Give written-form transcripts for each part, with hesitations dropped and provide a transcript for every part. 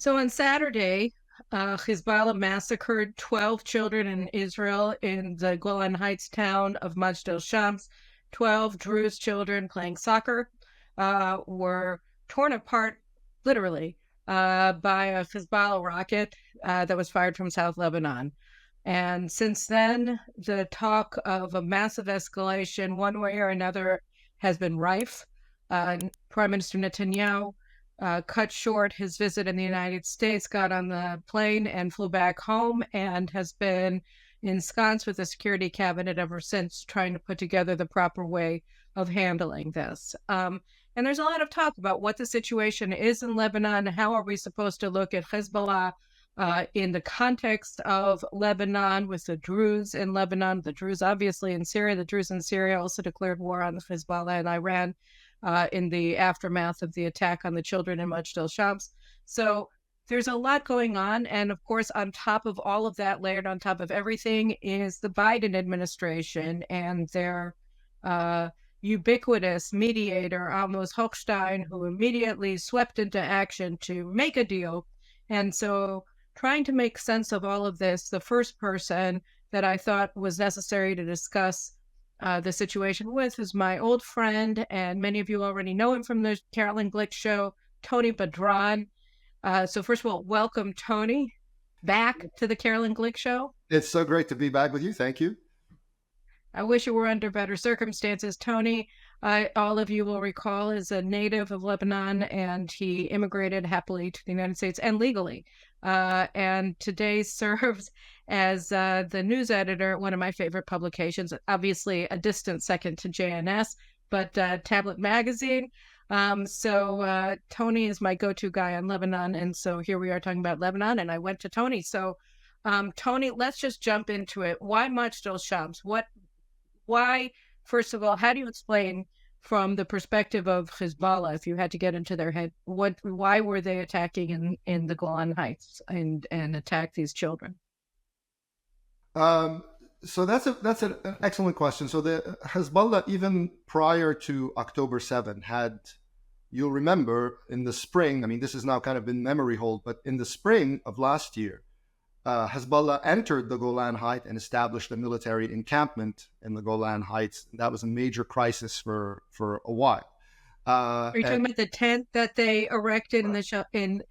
So on Saturday, Hezbollah massacred 12 children in Israel in the Golan Heights town of Majdal Shams. 12 Druze children playing soccer were torn apart, literally, by a Hezbollah rocket that was fired from South Lebanon. And since then, the talk of a massive escalation, one way or another, has been rife. Prime Minister Netanyahu cut short his visit in the United States, got on the plane and flew back home, and has been ensconced with the security cabinet ever since, trying to put together the proper way of handling this. And there's a lot of talk about what the situation is in Lebanon. How are we supposed to look at Hezbollah in the context of Lebanon, with the Druze in Lebanon, the Druze obviously in Syria. The Druze in Syria also declared war on the Hezbollah and Iran in the aftermath of the attack on the children in Majdal Shams. So there's a lot going on. And of course, on top of all of that, layered on top of everything, is the Biden administration and their ubiquitous mediator, Amos Hochstein, who immediately swept into action to make a deal. And so trying to make sense of all of this, the first person that I thought was necessary to discuss the situation with is my old friend, and many of you already know him from the Carolyn Glick show, Tony Bedran. So first of all, welcome, Tony, back to the Carolyn Glick show. It's so great to be back with you. Thank you. I wish it were under better circumstances. Tony, all of you will recall, is a native of Lebanon, and he immigrated happily to the United States and legally. And today serves as the news editor at one of my favorite publications, obviously a distant second to JNS, but Tablet Magazine. So Tony is my go-to guy on Lebanon. And so here we are talking about Lebanon, and I went to Tony. So Tony, let's just jump into it. Why Majdal Shams? Why, first of all, how do you explain from the perspective of Hezbollah, if you had to get into their head, why were they attacking in the Golan Heights and attack these children? So that's an excellent question. So the Hezbollah, even prior to October 7, you'll remember in the spring, I mean, this is now kind of in memory hold, but in the spring of last year, Hezbollah entered the Golan Heights and established a military encampment in the Golan Heights. That was a major crisis for a while. Are you talking about the tent that they erected in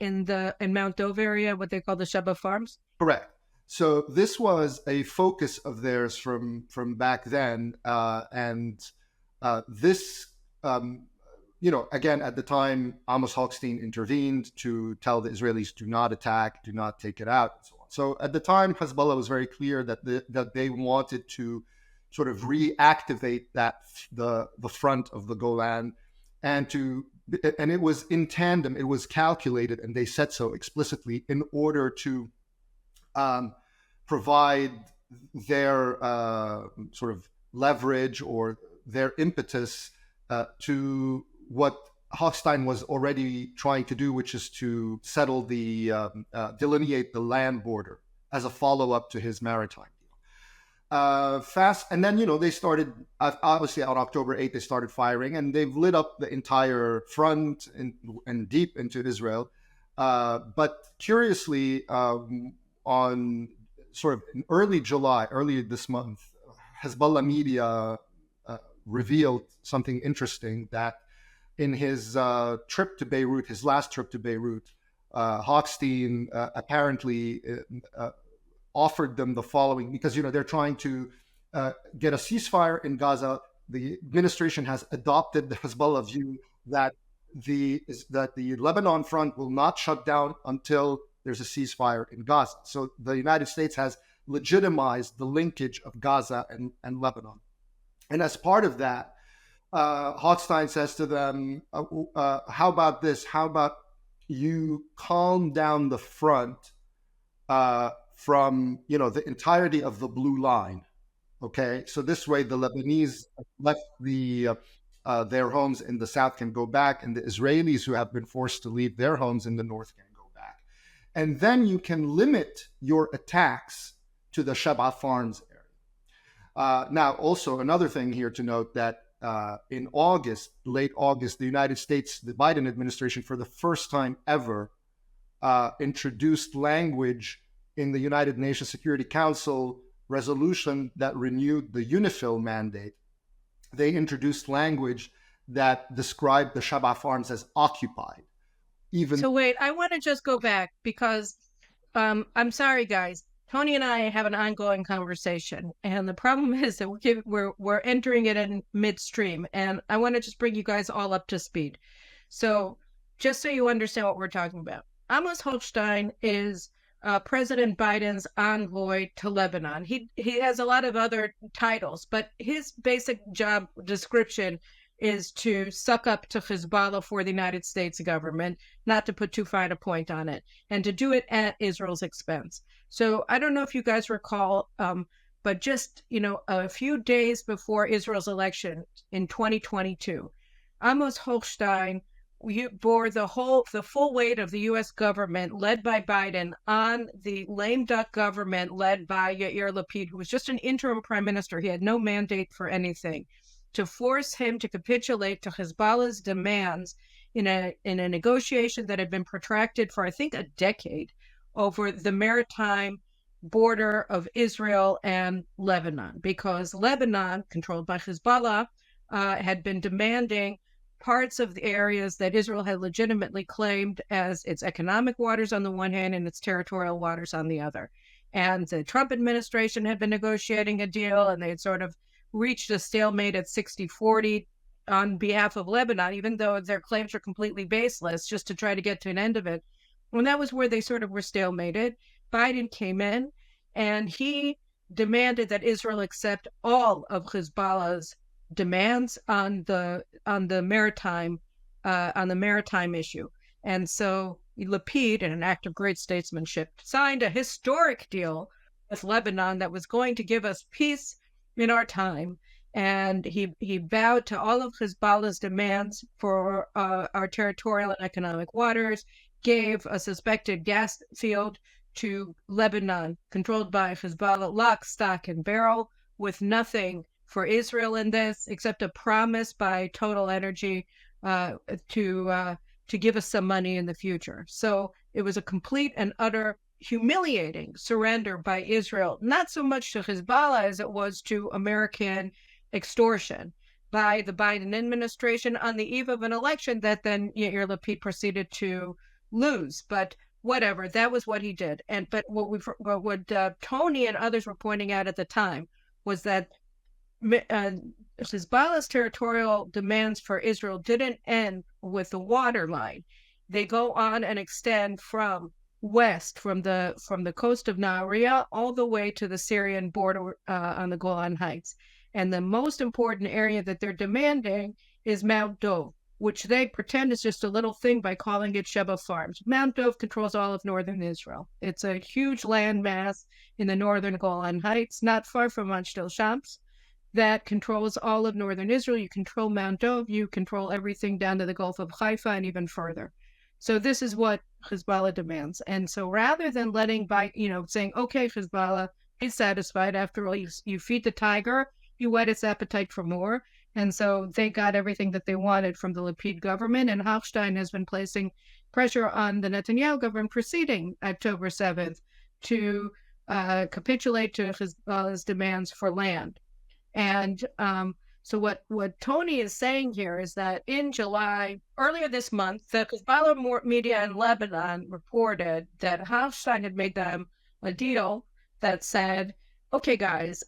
Mount Dove area, what they call the Sheba Farms? Correct. So this was a focus of theirs from back then, and this, again, at the time, Amos Hochstein intervened to tell the Israelis, do not attack, do not take it out, and so on. So at the time, Hezbollah was very clear that they wanted to sort of reactivate the front of the Golan, and it was in tandem, it was calculated, and they said so explicitly, in order to provide their sort of leverage or their impetus to what Hochstein was already trying to do, which is to settle delineate the land border as a follow-up to his maritime deal. And then, they started, obviously on October 8th, they started firing, and they've lit up the entire front and deep into Israel. But curiously, on sort of in early July, earlier this month, Hezbollah media revealed something interesting, that in his trip to Beirut, his last trip to Beirut, Hochstein apparently offered them the following, because they're trying to get a ceasefire in Gaza. The administration has adopted the Hezbollah view that the Lebanon front will not shut down until there's a ceasefire in Gaza. So the United States has legitimized the linkage of Gaza and Lebanon. And as part of that, Hochstein says to them, how about this? How about you calm down the front from, the entirety of the blue line, okay? So this way the Lebanese left their homes in the south can go back, and the Israelis who have been forced to leave their homes in the north can go back. And then you can limit your attacks to the Sheba Farms area. Now, also another thing here to note, that in late August, the United States, the Biden administration, for the first time ever, introduced language in the United Nations Security Council resolution that renewed the UNIFIL mandate. They introduced language that described the Shabbat farms as occupied. So wait, I want to just go back because I'm sorry, guys. Tony and I have an ongoing conversation, and the problem is that we're entering it in midstream, and I want to just bring you guys all up to speed. So, just so you understand what we're talking about, Amos Hochstein is President Biden's envoy to Lebanon. He has a lot of other titles, but his basic job description is to suck up to Hezbollah for the United States government, not to put too fine a point on it, and to do it at Israel's expense. So I don't know if you guys recall, but just a few days before Israel's election in 2022, Amos Hochstein bore the full weight of the U.S. government led by Biden on the lame duck government led by Yair Lapid, who was just an interim prime minister. He had no mandate for anything, to force him to capitulate to Hezbollah's demands in a negotiation that had been protracted for, I think, a decade over the maritime border of Israel and Lebanon, because Lebanon, controlled by Hezbollah, had been demanding parts of the areas that Israel had legitimately claimed as its economic waters on the one hand and its territorial waters on the other. And the Trump administration had been negotiating a deal, and they had sort of reached a stalemate at 60-40 on behalf of Lebanon, even though their claims were completely baseless, just to try to get to an end of it. When that was where they sort of were stalemated, Biden came in and he demanded that Israel accept all of Hezbollah's demands on the maritime issue. And so Lapid, in an act of great statesmanship, signed a historic deal with Lebanon that was going to give us peace in our time. And he bowed to all of Hezbollah's demands for our territorial and economic waters, gave a suspected gas field to Lebanon, controlled by Hezbollah, lock, stock, and barrel, with nothing for Israel in this, except a promise by Total Energy to give us some money in the future. So it was a complete and utter humiliating surrender by Israel, not so much to Hezbollah as it was to American extortion by the Biden administration on the eve of an election that then Yair Lapid proceeded to lose. But whatever, that was what he did. But what Tony and others were pointing out at the time was that Hezbollah's territorial demands for Israel didn't end with the water line. They go on and extend from west, from the coast of Nahariya all the way to the Syrian border on the Golan Heights. And the most important area that they're demanding is Mount Dov, which they pretend is just a little thing by calling it Sheba Farms. Mount Dov controls all of northern Israel. It's a huge landmass in the northern Golan Heights, not far from Majdal Shams, that controls all of northern Israel. You control Mount Dov, you control everything down to the Gulf of Haifa and even further. So this is what Hezbollah demands. And so rather than saying, okay, Hezbollah, be satisfied. After all, you feed the tiger, you whet its appetite for more. And so they got everything that they wanted from the Lapid government. And Hochstein has been placing pressure on the Netanyahu government preceding October 7th to capitulate to Hezbollah's demands for land. And so what Tony is saying here is that in July, earlier this month, the Hezbollah media in Lebanon reported that Hochstein had made them a deal that said, okay, guys,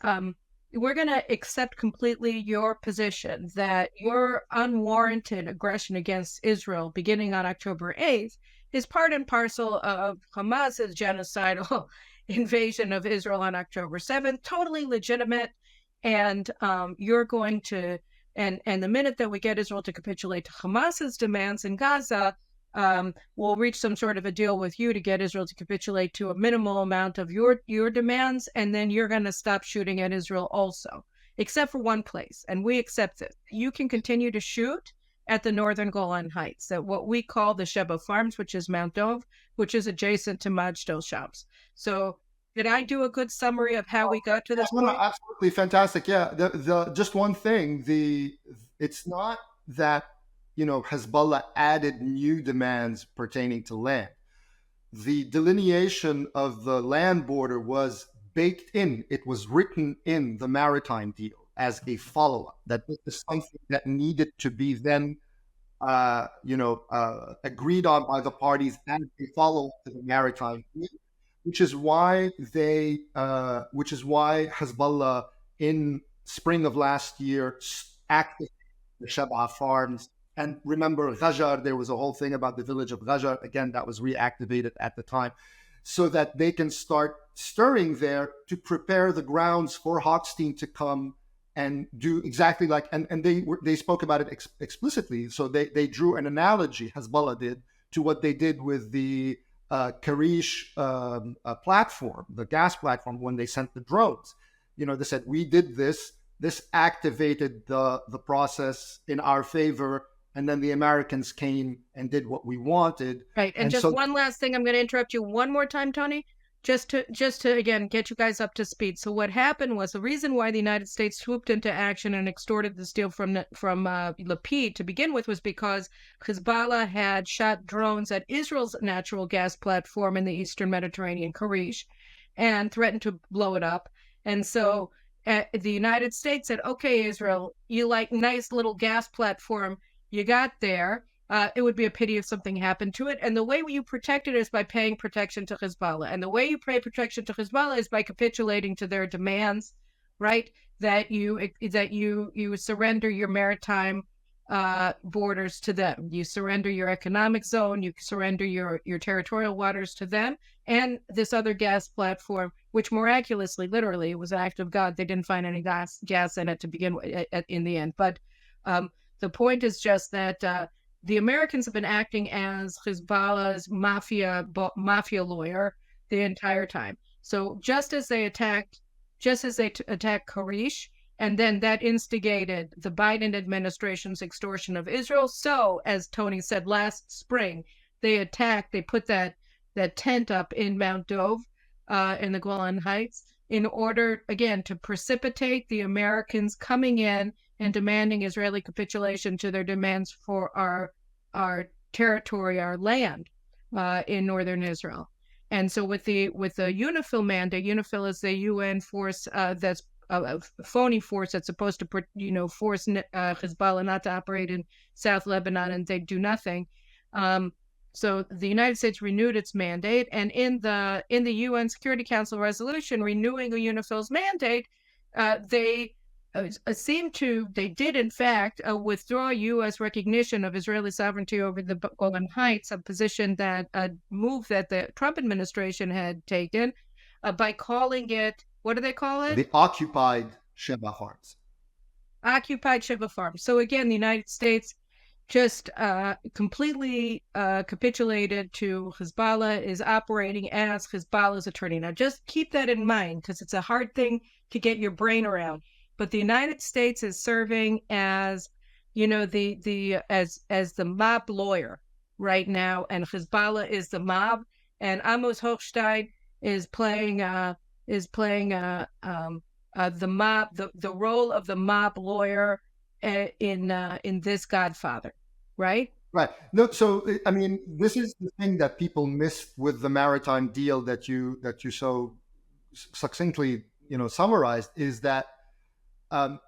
we're going to accept completely your position that your unwarranted aggression against Israel beginning on October 8th is part and parcel of Hamas's genocidal invasion of Israel on October 7th, totally legitimate. And you're going to, and the minute that we get Israel to capitulate to Hamas's demands in Gaza, we'll reach some sort of a deal with you to get Israel to capitulate to a minimal amount of your demands, and then you're going to stop shooting at Israel also, except for one place, and we accept it. You can continue to shoot at the northern Golan Heights, at what we call the Sheba Farms, which is Mount Dov, which is adjacent to Majdal Shams. So did I do a good summary of how we got to this point? Absolutely fantastic. Yeah. The just one thing, it's not that Hezbollah added new demands pertaining to land. the delineation of the land border was baked in. It was written in the maritime deal as a follow-up. That this is something that needed to be then, agreed on by the parties as a follow-up to the maritime deal, which is why Hezbollah in spring of last year activated the Shebaa farms. And remember, Ghajar, there was a whole thing about the village of Ghajar. Again, that was reactivated at the time, so that they can start stirring there to prepare the grounds for Hochstein to come and do exactly like, and they spoke about it explicitly. So they drew an analogy, Hezbollah did, to what they did with the Karish platform, the gas platform, when they sent the drones. They said, we did this. This activated the process in our favor. And then the Americans came and did what we wanted. Right. And just one last thing, I'm going to interrupt you one more time, Tony, just to again get you guys up to speed. So what happened was, the reason why the United States swooped into action and extorted this deal from Lapid to begin with was because Hezbollah had shot drones at Israel's natural gas platform in the Eastern Mediterranean, Karish, and threatened to blow it up. And so the United States said, okay, Israel, you like nice little gas platform you got there. It would be a pity if something happened to it. And the way you protect it is by paying protection to Hezbollah. And the way you pay protection to Hezbollah is by capitulating to their demands, right? That you surrender your maritime borders to them. You surrender your economic zone. You surrender your territorial waters to them. And this other gas platform, which miraculously, literally, it was an act of God. They didn't find any gas in it to begin with in the end. But the point is just that the Americans have been acting as Hezbollah's mafia lawyer the entire time. So just as they attacked Karish, and then that instigated the Biden administration's extortion of Israel. So, as Tony said last spring, they put that tent up in Mount Dov in the Golan Heights in order, again, to precipitate the Americans coming in and demanding Israeli capitulation to their demands for our territory, our land in northern Israel. And so with the UNIFIL mandate, UNIFIL is the UN force that's a phony force that's supposed to force Hezbollah not to operate in South Lebanon, and they do nothing. So the United States renewed its mandate, and in the UN Security Council resolution renewing the UNIFIL's mandate, they did in fact withdraw U.S. recognition of Israeli sovereignty over the Golan Heights, a position that a move that the Trump administration had taken by calling it, what do they call it? The occupied Shebaa farms. Occupied Shebaa farms. So again, the United States just completely capitulated to Hezbollah, is operating as Hezbollah's attorney. Now, just keep that in mind, because it's a hard thing to get your brain around. But the United States is serving as, as the mob lawyer right now, and Hezbollah is the mob, and Amos Hochstein is playing the mob, the role of the mob lawyer in this Godfather, right? Right. No, so I mean, this is the thing that people missed with the maritime deal that you so succinctly summarized, is that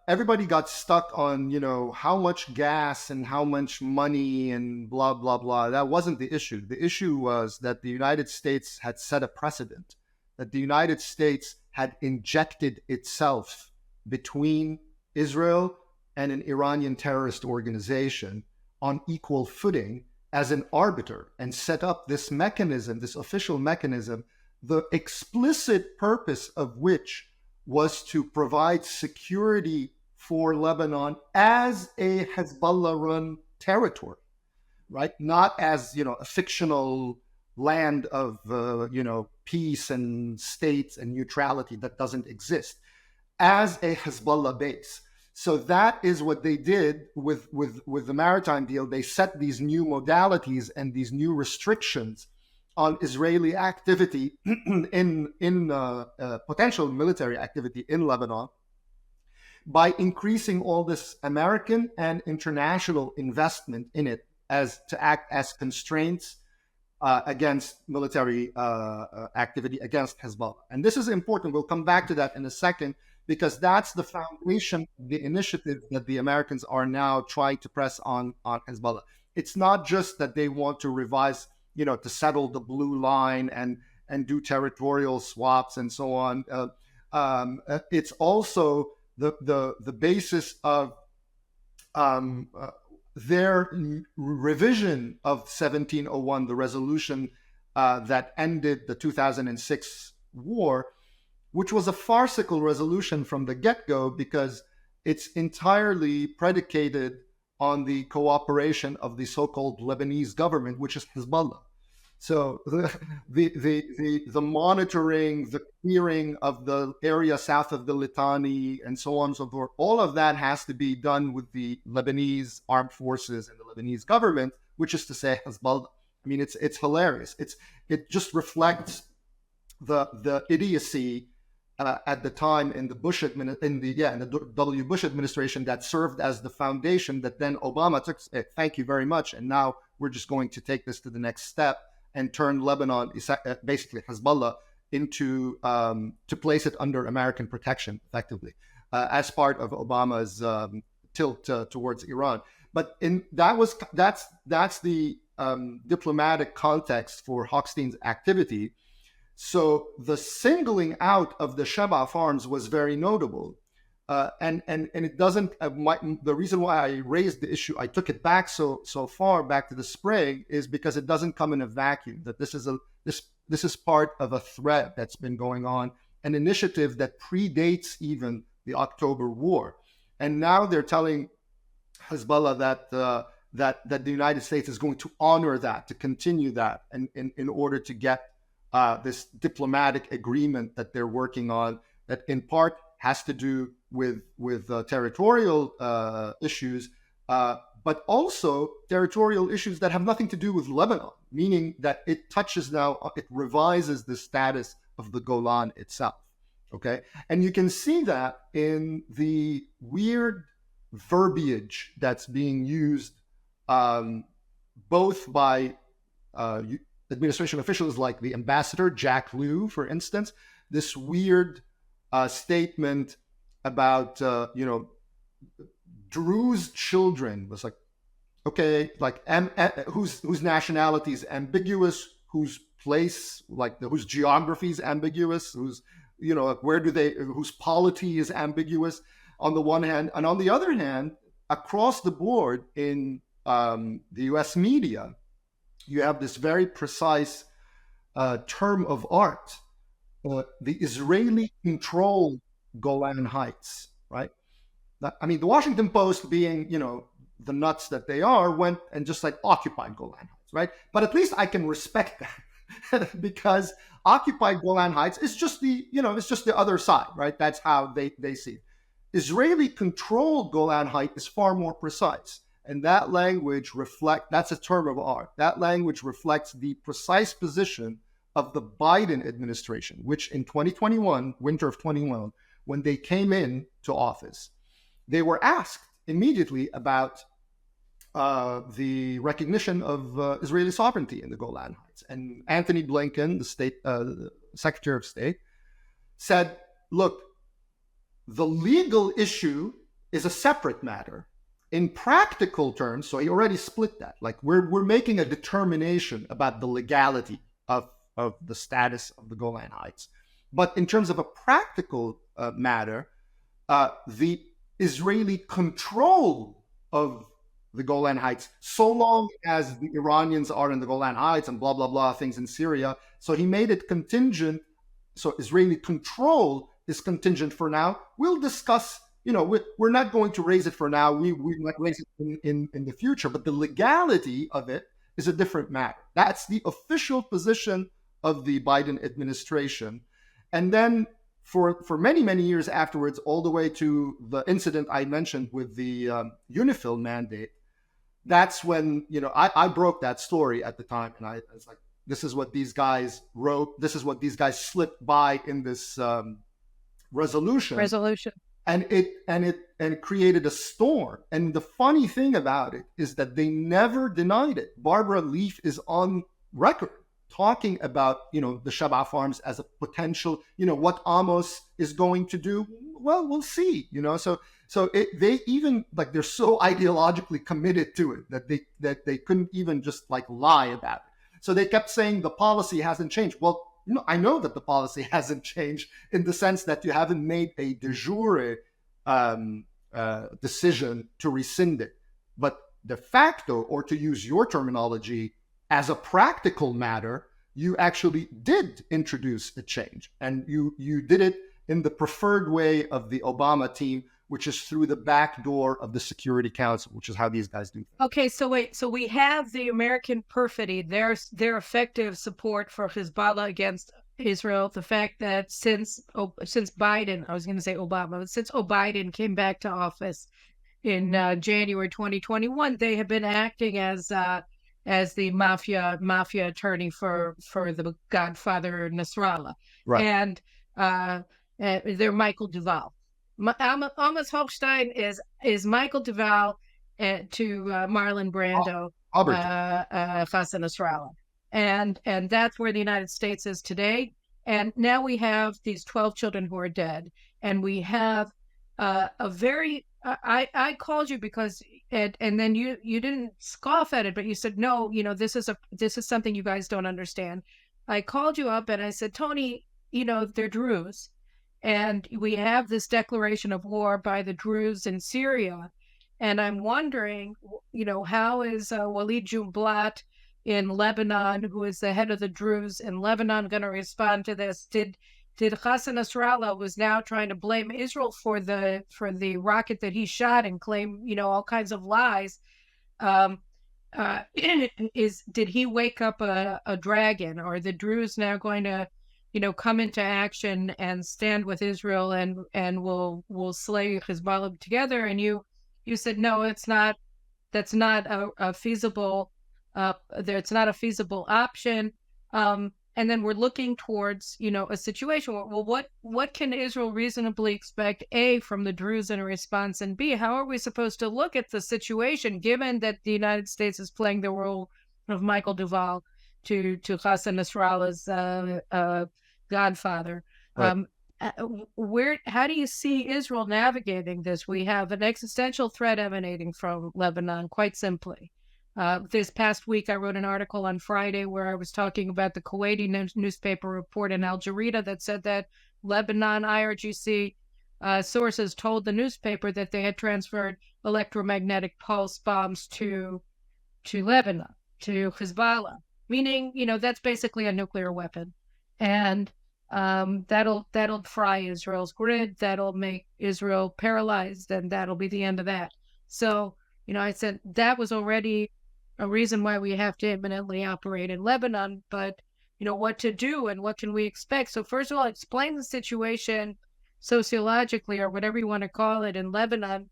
everybody got stuck on how much gas and how much money and blah blah blah. That wasn't the issue. The issue was that the United States had set a precedent, that the United States had injected itself between Israel and an Iranian terrorist organization on equal footing as an arbiter, and set up this mechanism, this official mechanism, the explicit purpose of which was to provide security for Lebanon as a Hezbollah-run territory, right? Not as, a fictional land of, peace and states and neutrality that doesn't exist, as a Hezbollah base. So that is what they did with the maritime deal. They set these new modalities and these new restrictions on Israeli activity in potential military activity in Lebanon by increasing all this American and international investment in it, as to act as constraints against military activity against Hezbollah. And this is important. We'll come back to that in a second, because that's the foundation of the initiative that the Americans are now trying to press on Hezbollah. It's not just that they want to revise, to settle the blue line and do territorial swaps and so on. It's also the basis of their revision of 1701, the resolution that ended the 2006 war, which was a farcical resolution from the get-go, because it's entirely predicated on the cooperation of the so-called Lebanese government, which is Hezbollah. So the monitoring, the clearing of the area south of the Litani, and so on and so forth, all of that has to be done with the Lebanese armed forces and the Lebanese government, which is to say Hezbollah. I mean, it's hilarious. It just reflects the idiocy at the time in the W. Bush administration, that served as the foundation that then Obama took. Thank you very much, and now we're just going to take this to the next step and turn Lebanon, basically Hezbollah, into to place it under American protection, effectively, as part of Obama's tilt towards Iran. But that's the diplomatic context for Hochstein's activity. So the singling out of the Sheba farms was very notable. And it doesn't. The reason why I raised the issue, I took it back so far back to the spring, is because it doesn't come in a vacuum. That this is part of a thread that's been going on, an initiative that predates even the October War, and now they're telling Hezbollah that the United States is going to honor that, to continue that, and in order to get this diplomatic agreement that they're working on, that in part has to do with territorial issues, but also territorial issues that have nothing to do with Lebanon, meaning that it revises the status of the Golan itself. Okay, and you can see that in the weird verbiage that's being used, both by administration officials like the ambassador Jack Lew, for instance. This weird statement about Druze children was like, okay, like whose nationality is ambiguous, whose place, like whose geography is ambiguous, whose whose polity is ambiguous on the one hand, and on the other hand, across the board in the U.S. media, you have this very precise term of art, the Israeli-controlled Golan Heights, right? I mean, the Washington Post, being, the nuts that they are, went and just like occupied Golan Heights, right? But at least I can respect that because occupied Golan Heights is just it's just the other side, right? That's how they see it. Israeli-controlled Golan Heights is far more precise. And that language that's a term of art. That language reflects the precise position of the Biden administration, which in 2021, winter of 21, when they came in to office, they were asked immediately about the recognition of Israeli sovereignty in the Golan Heights. And Anthony Blinken, the Secretary of State, said, look, the legal issue is a separate matter. In practical terms, so he already split that. Like we're making a determination about the legality of the status of the Golan Heights. But in terms of a practical matter, the Israeli control of the Golan Heights, so long as the Iranians are in the Golan Heights and blah, blah, blah, things in Syria. So he made it contingent. So Israeli control is contingent for now. We'll discuss, we're not going to raise it for now. We might raise it in the future, but the legality of it is a different matter. That's the official position of the Biden administration. And then for many, many years afterwards, all the way to the incident I mentioned with the UNIFIL mandate, that's when, I broke that story at the time. And I was like, this is what these guys wrote. This is what these guys slipped by in this resolution. And it created a storm. And the funny thing about it is that they never denied it. Barbara Leaf is on record, talking about, the Shab'a farms as a potential, what Amos is going to do. Well, we'll see, they even, like, they're so ideologically committed to it that they couldn't even just like lie about it. So they kept saying the policy hasn't changed. Well, I know that the policy hasn't changed in the sense that you haven't made a de jure decision to rescind it. But de facto, or to use your terminology, as a practical matter, you actually did introduce a change. And you did it in the preferred way of the Obama team, which is through the back door of the Security Council, which is how these guys do things. Okay, so wait, so we have the American perfidy, their effective support for Hezbollah against Israel, the fact that since Biden, I was going to say Obama, but since Biden came back to office in January 2021, they have been acting as the mafia attorney for the Godfather Nasrallah, Right. and they're Michael Duval. Amos Hochstein is Michael Duval to Marlon Brando, Hassan Nasrallah, and that's where the United States is today. And now we have these 12 children who are dead, and we have a very. I called you because, and then you didn't scoff at it, but you said no. This is something you guys don't understand. I called you up and I said, Tony, they're Druze. And we have this declaration of war by the Druze in Syria. And I'm wondering, how is Walid Jumblat in Lebanon, who is the head of the Druze in Lebanon, going to respond to this? Did Hassan Nasrallah was now trying to blame Israel for the rocket that he shot and claim, all kinds of lies? Did he wake up a dragon? Or the Druze now going to come into action and stand with Israel and will slay Hezbollah together? And you said no, that's not a feasible it's not a feasible option. And then we're looking towards a situation where, well, what can Israel reasonably expect, A, from the Druze in a response, and B, how are we supposed to look at the situation given that the United States is playing the role of Michael Duval to Hassan Nasrallah's godfather? Right. How do you see Israel navigating this? We have an existential threat emanating from Lebanon, quite simply. This past week, I wrote an article on Friday where I was talking about the Kuwaiti newspaper report in Al Jazeera that said that Lebanon IRGC sources told the newspaper that they had transferred electromagnetic pulse bombs to Lebanon, to Hezbollah, meaning, that's basically a nuclear weapon. And that'll fry Israel's grid, that'll make Israel paralyzed, and that'll be the end of that. So, I said that was already a reason why we have to imminently operate in Lebanon, but, what to do and what can we expect? So first of all, explain the situation sociologically, or whatever you want to call it, in Lebanon.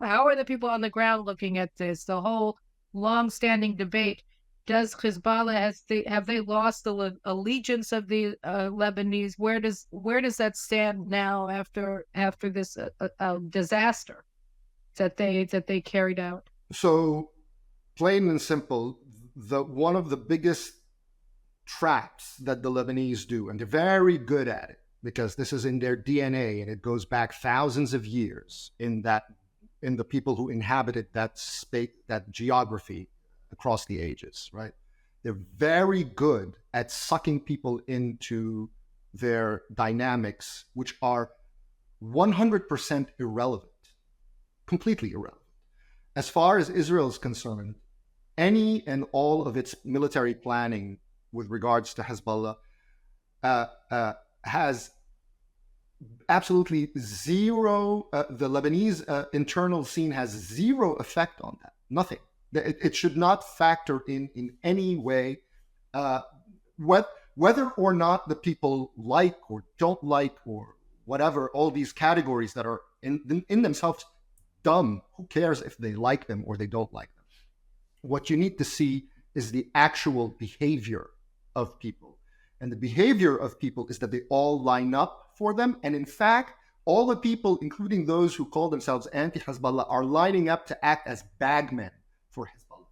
How are the people on the ground looking at this? The whole long-standing debate. Does Hezbollah, have they lost the allegiance of the Lebanese? Where does that stand now after this disaster that they carried out? So, plain and simple, one of the biggest traps that the Lebanese do, and they're very good at it because this is in their DNA and it goes back thousands of years in the people who inhabited that space, that geography across the ages, right? They're very good at sucking people into their dynamics, which are 100% irrelevant, completely irrelevant. As far as Israel is concerned, any and all of its military planning with regards to Hezbollah has absolutely zero, the Lebanese internal scene has zero effect on that, nothing. It should not factor in any way, whether or not the people like or don't like or whatever, all these categories that are in themselves dumb. Who cares if they like them or they don't like them? What you need to see is the actual behavior of people. And the behavior of people is that they all line up for them. And in fact, all the people, including those who call themselves anti-Hezbollah, are lining up to act as bagmen for Hezbollah.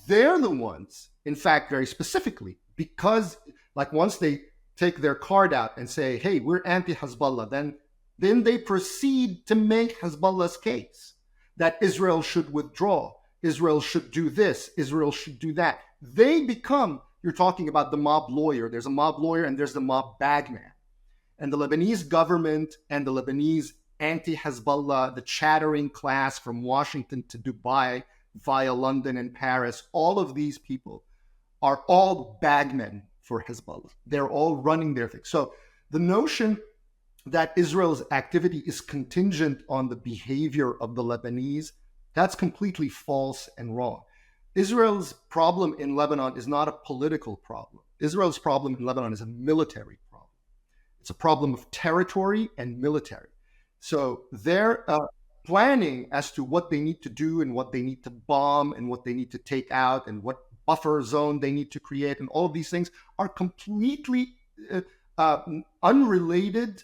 they're the ones, in fact, very specifically, because like once they take their card out and say, hey, we're anti-Hezbollah, then they proceed to make Hezbollah's case that Israel should withdraw, Israel should do this, Israel should do that. They become, you're talking about the mob lawyer. There's a mob lawyer and there's the mob bagman. And the Lebanese government and the Lebanese anti-Hezbollah, the chattering class from Washington to Dubai via London and Paris, all of these people are all bagmen for Hezbollah. They're all running their thing. So the notion that Israel's activity is contingent on the behavior of the Lebanese, that's completely false and wrong. Israel's problem in Lebanon is not a political problem. Israel's problem in Lebanon is a military problem. It's a problem of territory and military. So their planning as to what they need to do and what they need to bomb and what they need to take out and what buffer zone they need to create and all of these things are completely unrelated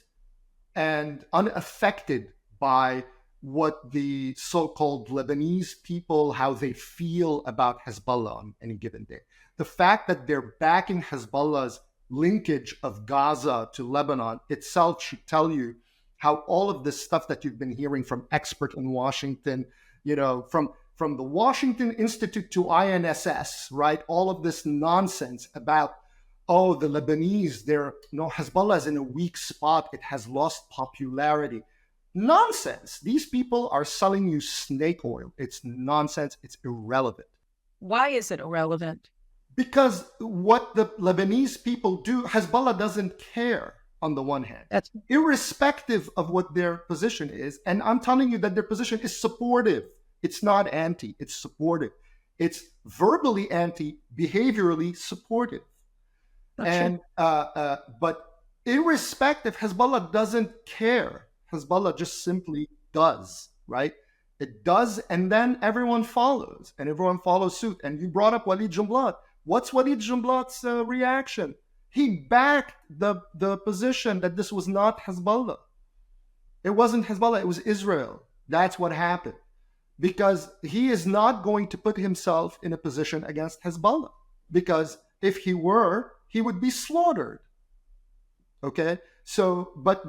and unaffected by what the so-called Lebanese people, how they feel about Hezbollah on any given day. The fact that they're backing Hezbollah's linkage of Gaza to Lebanon itself should tell you how all of this stuff that you've been hearing from experts in Washington, from the Washington Institute to INSS, right? All of this nonsense about, oh, the Lebanese, Hezbollah is in a weak spot. It has lost popularity. Nonsense. These people are selling you snake oil. It's nonsense. It's irrelevant. Why is it irrelevant? Because what the Lebanese people do, Hezbollah doesn't care on the one hand, irrespective of what their position is. And I'm telling you that their position is supportive. It's not anti, it's supportive. It's verbally anti, behaviorally supportive. And but irrespective, Hezbollah doesn't care. Hezbollah just simply does, right? It does, and then everyone follows, and everyone follows suit. And you brought up Walid Jumblat. What's Walid Jumblat's reaction? He backed the position that this was not Hezbollah. It wasn't Hezbollah, it was Israel. That's what happened. Because he is not going to put himself in a position against Hezbollah. Because if he were, he would be slaughtered. Okay? So, but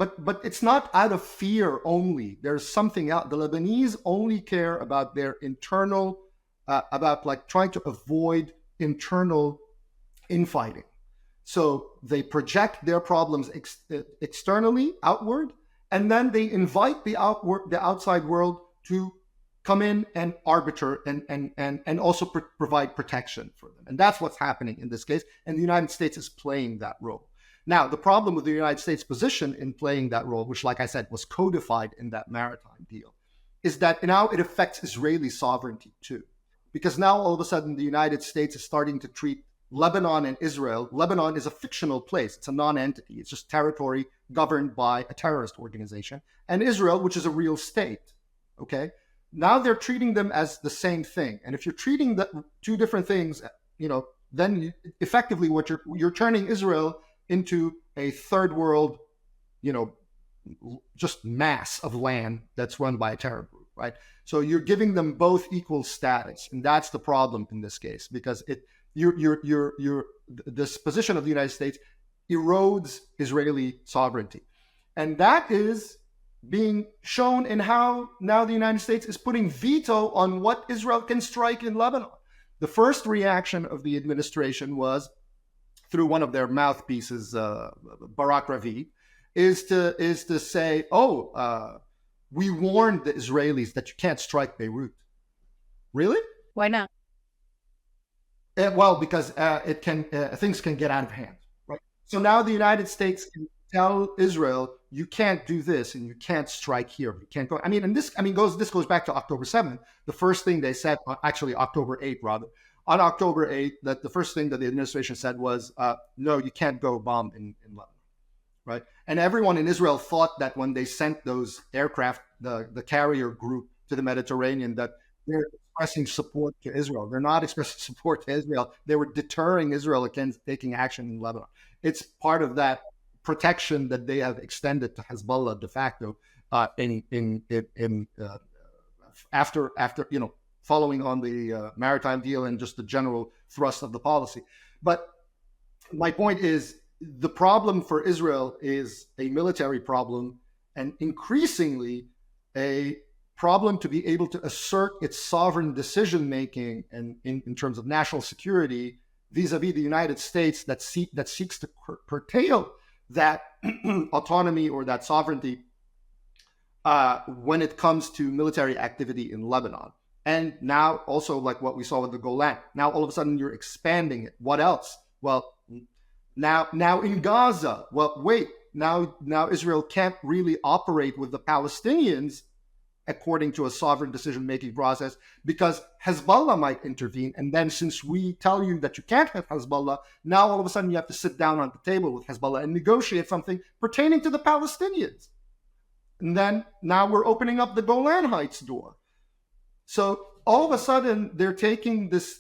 it's not out of fear only. There's something else. The Lebanese only care about their internal, about like trying to avoid internal infighting. So they project their problems externally, outward, and then they invite the outside world to come in and arbiter and also provide protection for them. And that's what's happening in this case. And the United States is playing that role. Now, the problem with the United States' position in playing that role, which, like I said, was codified in that maritime deal, is that now it affects Israeli sovereignty too. Because now all of a sudden the United States is starting to treat Lebanon and Israel. Lebanon is a fictional place. It's a non-entity. It's just territory governed by a terrorist organization. And Israel, which is a real state, okay? Now they're treating them as the same thing. And if you're treating the two different things, then effectively what you're turning Israel into a third world, just mass of land that's run by a terror group, right? So you're giving them both equal status. And that's the problem in this case, because this position of the United States erodes Israeli sovereignty. And that is being shown in how now the United States is putting veto on what Israel can strike in Lebanon. The first reaction of the administration was, through one of their mouthpieces, Barak Ravi, is to say, we warned the Israelis that you can't strike Beirut. Really? Why not? Well, because things can get out of hand, right? So now the United States can tell Israel, you can't do this and you can't strike here. You can't go. This goes back to October 7th. The first thing they said, actually October 8th, rather. On October 8th, that the first thing that the administration said was, no, you can't go bomb in Lebanon, right? And everyone in Israel thought that when they sent those aircraft, the carrier group to the Mediterranean, that they're expressing support to Israel. They're not expressing support to Israel. They were deterring Israel against taking action in Lebanon. It's part of that protection that they have extended to Hezbollah de facto after following on the maritime deal and just the general thrust of the policy. But my point is, the problem for Israel is a military problem, and increasingly a problem to be able to assert its sovereign decision making and in terms of national security vis-a-vis the United States that seeks to curtail that autonomy or that sovereignty when it comes to military activity in Lebanon. And now also, like what we saw with the Golan, now all of a sudden you're expanding it. What else? Well, now in Gaza, well, wait, now Israel can't really operate with the Palestinians according to a sovereign decision-making process, because Hezbollah might intervene. And then since we tell you that you can't have Hezbollah, now all of a sudden you have to sit down on the table with Hezbollah and negotiate something pertaining to the Palestinians. And then now we're opening up the Golan Heights door. So all of a sudden they're taking this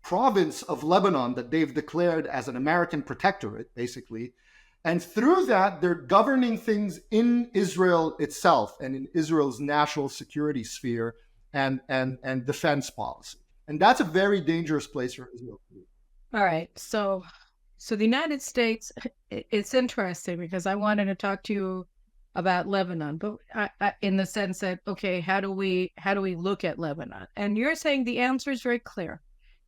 province of Lebanon that they've declared as an American protectorate, basically, and through that, they're governing things in Israel itself and in Israel's national security sphere and defense policy. And that's a very dangerous place for Israel to be. All right. So the United States, it's interesting because I wanted to talk to you about Lebanon, but in the sense that, okay, how do we look at Lebanon? And you're saying the answer is very clear.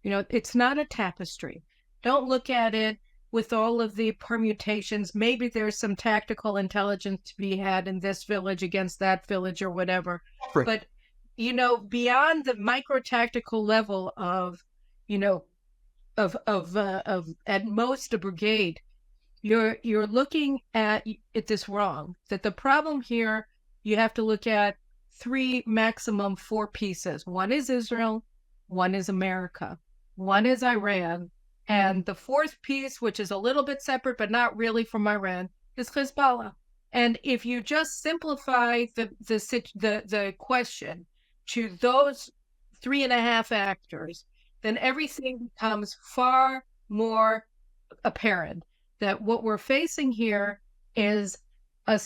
It's not a tapestry. Don't look at it with all of the permutations. Maybe there's some tactical intelligence to be had in this village against that village or whatever. Right. But, beyond the micro-tactical level of at most a brigade, you're looking at this wrong. That the problem here, you have to look at 3, maximum 4 pieces. One is Israel, one is America, one is Iran, and the 4th piece, which is a little bit separate, but not really from Iran, is Hezbollah. And if you just simplify the question to those 3.5 actors, then everything becomes far more apparent that what we're facing here is a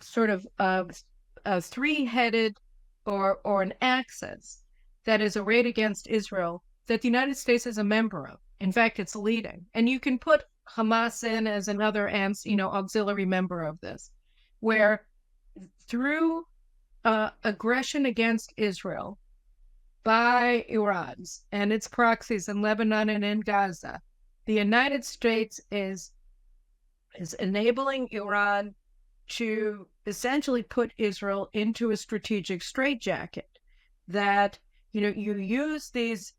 sort of a 3-headed or an axis that is arrayed against Israel that the United States is a member of. In fact, it's leading. And you can put Hamas in as another auxiliary member of this, where through aggression against Israel by Iran and its proxies in Lebanon and in Gaza, the United States is enabling Iran to essentially put Israel into a strategic straitjacket. That you use these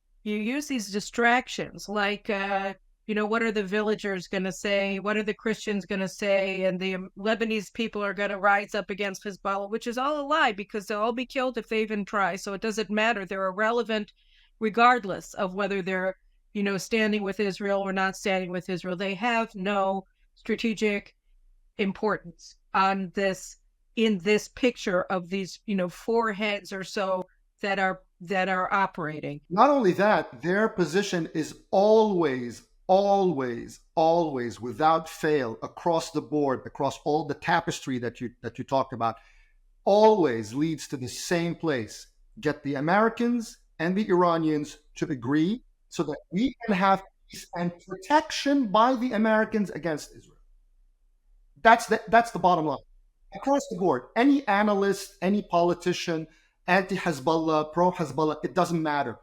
distractions, like what are the villagers going to say, what are the Christians going to say, and the Lebanese people are going to rise up against Hezbollah, which is all a lie, because they'll all be killed if they even try. So it doesn't matter. They're irrelevant regardless of whether they're standing with Israel or not standing with Israel. They have no strategic importance on this, in this picture of these 4 heads or so that are operating. Not only that, their position is always, without fail, across the board, across all the tapestry that you talked about, always leads to the same place: get the Americans and the Iranians to agree so that we can have peace and protection by the Americans against Israel. That's the bottom line. Across the board, any analyst, any politician, anti-Hezbollah, pro-Hezbollah, it doesn't matter.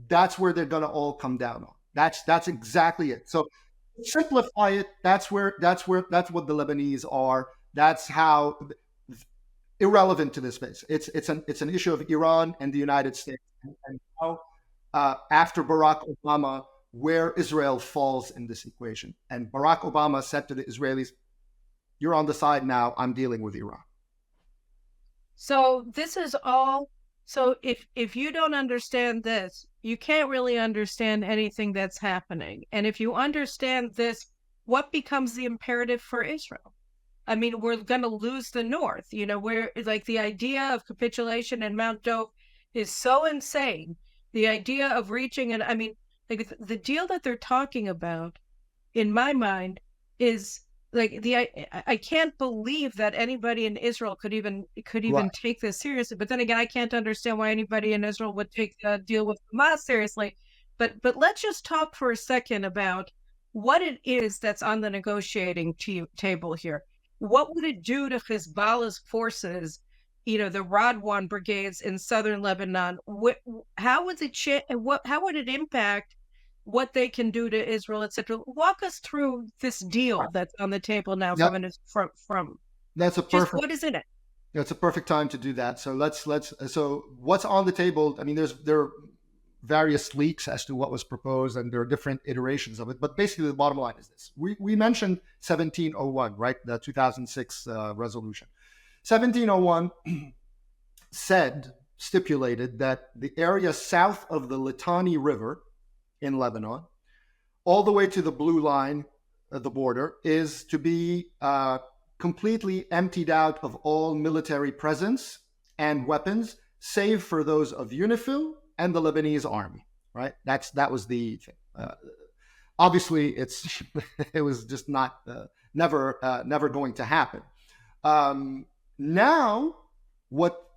That's where they're going to all come down on. That's exactly it. So simplify it. That's what the Lebanese are. That's how irrelevant to this space. It's an issue of Iran and the United States, and how after Barack Obama, where Israel falls in this equation. And Barack Obama said to the Israelis, "You're on the side now. I'm dealing with Iran." So this is all. So if you don't understand this, you can't really understand anything that's happening. And if you understand this, what becomes the imperative for Israel? I mean, we're going to lose the North. Where like the idea of capitulation in Mount Dov is so insane. The idea of reaching, and like the deal that they're talking about, in my mind, is I can't believe that anybody in Israel could even Right. take this seriously. But then again, I can't understand why anybody in Israel would take the deal with Hamas seriously. But let's just talk for a second about what it is that's on the negotiating table here. What would it do to Hezbollah's forces? The Radwan brigades in southern Lebanon. How would it how would it impact what they can do to Israel, etc. Walk us through this deal that's on the table now That, from that's a just perfect what is in it. it's a perfect time to do that. So so what's on the table? I mean, there are various leaks as to what was proposed, and there are different iterations of it. But basically, the bottom line is this: we mentioned 1701, right? The 2006 resolution. 1701 stipulated that the area south of the Litani River in Lebanon, all the way to the blue line, the border, is to be completely emptied out of all military presence and weapons, save for those of UNIFIL and the Lebanese army. Right? That was the thing. Obviously, it was just not never going to happen. Now, what